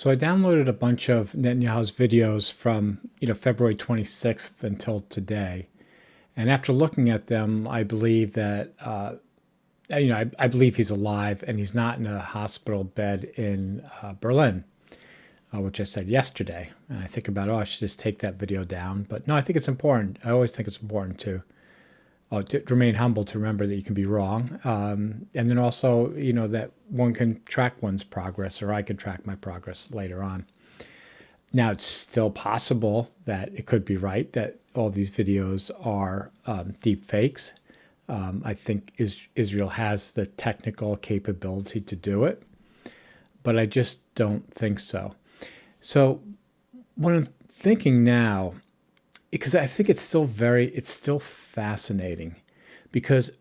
So I downloaded a bunch of Netanyahu's videos from, February 26th until today. And after looking at them, I believe that, I believe he's alive and he's not in a hospital bed in Berlin, which I said yesterday. And I think about, I should just take that video down. But no, I think it's important. I always think it's important to remain humble, to remember that you can be wrong. And then also, that one can track one's progress, or I can track my progress later on. Now, it's still possible that it could be right, that all these videos are deep fakes. I think Israel has the technical capability to do it, but I just don't think so. So what I'm thinking now, because I think it's still fascinating, because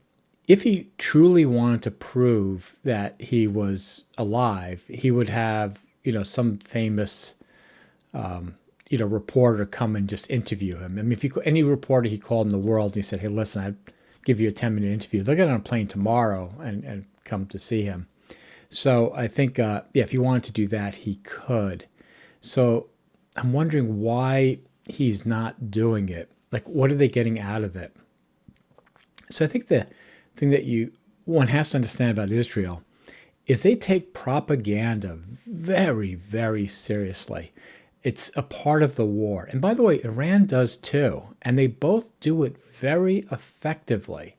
if he truly wanted to prove that he was alive, he would have, some famous, reporter come and just interview him. I mean, if any reporter he called in the world and he said, "Hey, listen, I'd give you a 10-minute interview," they'll get on a plane tomorrow and come to see him. So I think, if he wanted to do that, he could. So I'm wondering why he's not doing it. Like, what are they getting out of it? So I think the thing that one has to understand about Israel is they take propaganda very, very seriously. It's a part of the war. And by the way, Iran does too. And they both do it very effectively.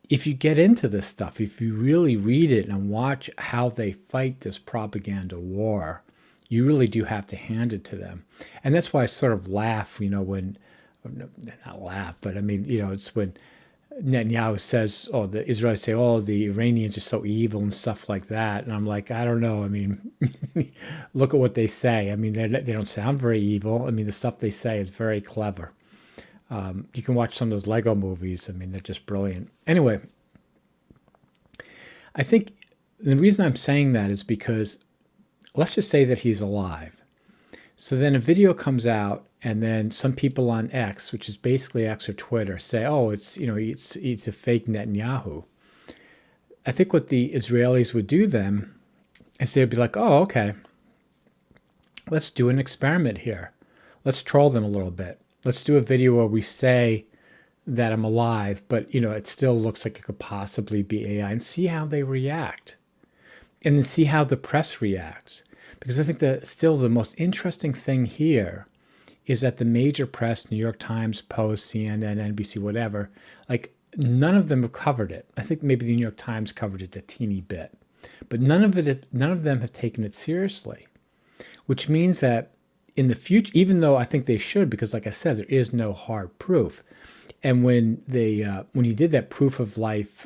If you get into this stuff, if you really read it and watch how they fight this propaganda war, you really do have to hand it to them. And that's why I sort of laugh, when, not laugh, but I mean, it's when Netanyahu says, the Israelis say, the Iranians are so evil and stuff like that. And I'm like, I don't know. I mean, look at what they say. I mean, they don't sound very evil. I mean, the stuff they say is very clever. You can watch some of those Lego movies. I mean, they're just brilliant. Anyway, I think the reason I'm saying that is because let's just say that he's alive. So then a video comes out, and then some people on X, which is basically X or Twitter, say, it's a fake Netanyahu. I think what the Israelis would do then is they'd be like, okay, let's do an experiment here. Let's troll them a little bit. Let's do a video where we say that I'm alive, but, it still looks like it could possibly be AI, and see how they react. And then see how the press reacts. Because I think still the most interesting thing here is that the major press, New York Times, Post, CNN, NBC, whatever, like none of them have covered it. I think maybe the New York Times covered it a teeny bit, but none of them have taken it seriously, which means that in the future, even though I think they should, because like I said, there is no hard proof. And when you did that proof of life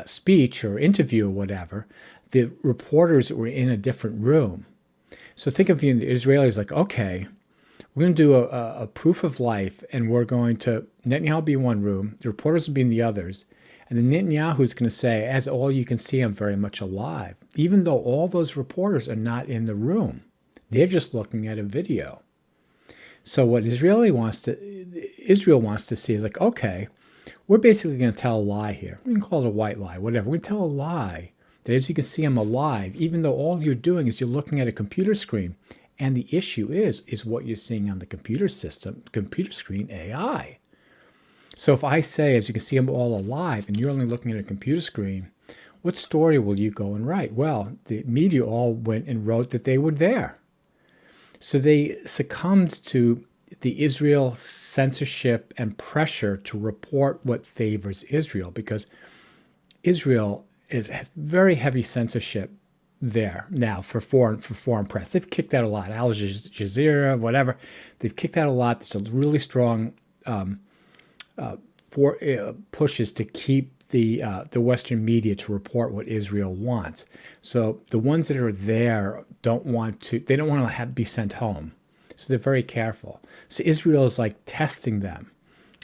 speech or interview or whatever, the reporters were in a different room. So think of the Israelis like, okay, we're going to do a proof of life, and we're going to, Netanyahu will be in one room, the reporters will be in the others, and then Netanyahu is going to say, as all you can see, I'm very much alive, even though all those reporters are not in the room. They're just looking at a video. So what Israel wants to see is like, okay, we're basically going to tell a lie here. We can call it a white lie, whatever. We can tell a lie that, as you can see, I'm alive, even though all you're doing is you're looking at a computer screen. And the issue is what you're seeing on the computer screen, AI. So if I say, as you can see, I'm all alive, and you're only looking at a computer screen, what story will you go and write? Well, the media all went and wrote that they were there. So they succumbed to the Israel censorship and pressure to report what favors Israel, because Israel has very heavy censorship there now for foreign press. They've kicked out a lot. Al Jazeera, whatever. They've kicked out a lot. There's a really strong pushes to keep the Western media to report what Israel wants. So the ones that are there don't want to be sent home. So they're very careful. So Israel is like testing them.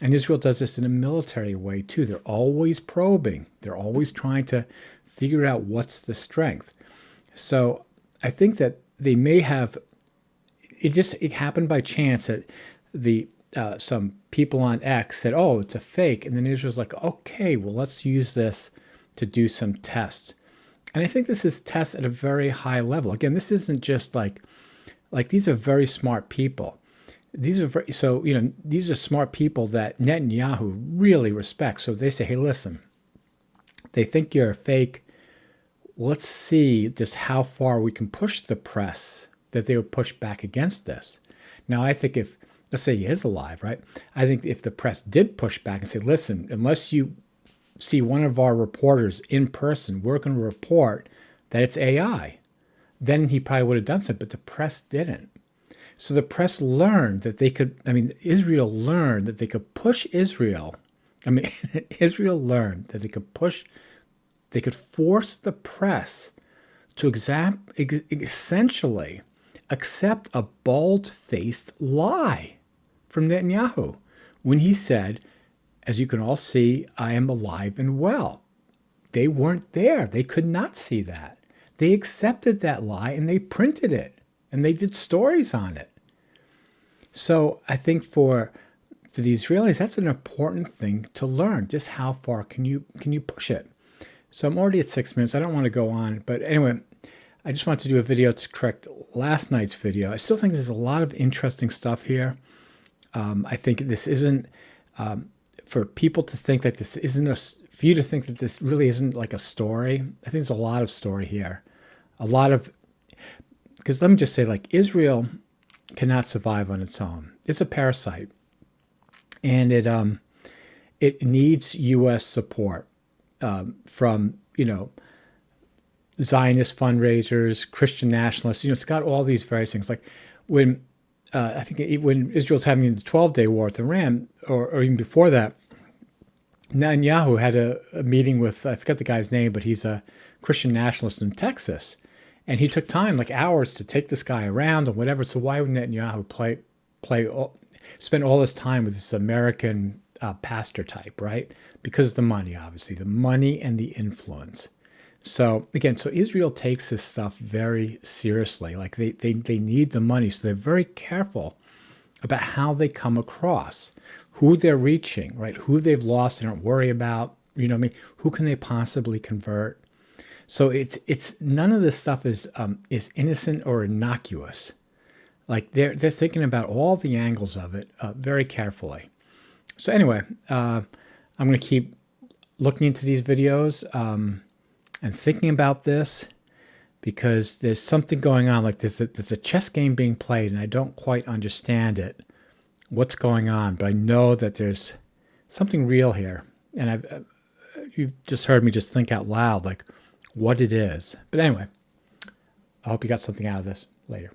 And Israel does this in a military way too. They're always probing. They're always trying to figure out what's the strength. So I think that they may have, it happened by chance that some people on X said, it's a fake. And then Israel's like, okay, well, let's use this to do some tests. And I think this is tests at a very high level. Again, this isn't just like these are very smart people. These are these are smart people that Netanyahu really respects. So they say, hey, listen, they think you're a fake. Let's see just how far we can push the press that they would push back against this. Now, I think if, let's say he is alive, right? I think if the press did push back and say, listen, unless you see one of our reporters in person, we're going to report that it's AI, then he probably would have done something, but the press didn't. So the press learned that they could, Israel learned that they could push Israel. Israel learned that they could force the press to essentially accept a bald-faced lie from Netanyahu when he said, as you can all see, I am alive and well. They weren't there. They could not see that. They accepted that lie and they printed it and they did stories on it. So I think for the Israelis, that's an important thing to learn. Just how far can you push it? So I'm already at 6 minutes. I don't want to go on, but anyway, I just wanted to do a video to correct last night's video. I still think there's a lot of interesting stuff here. I think this isn't for people to think that this isn't for you to think that this really isn't like a story. I think there's a lot of story here, because let me just say, like, Israel cannot survive on its own. It's a parasite, and it needs U.S. support from Zionist fundraisers, Christian nationalists. It's got all these various things. Like when I think when Israel's having the 12-day war with Iran, or even before that, Netanyahu had a meeting with, I forget the guy's name, but he's a Christian nationalist in Texas. And he took time, like hours, to take this guy around and whatever. So why would Netanyahu spend all this time with this American pastor type, right? Because of the money, obviously, the money and the influence. So again, so Israel takes this stuff very seriously. Like they need the money, so they're very careful about how they come across, who they're reaching, right? Who they've lost, they don't worry about. Who can they possibly convert? So it's none of this stuff is innocent or innocuous. Like they're thinking about all the angles of it very carefully. So anyway, I'm going to keep looking into these videos and thinking about this, because there's something going on. Like there's a chess game being played, and I don't quite understand it, what's going on. But I know that there's something real here, and you've just heard me just think out loud, like, what it is. But anyway, I hope you got something out of this later.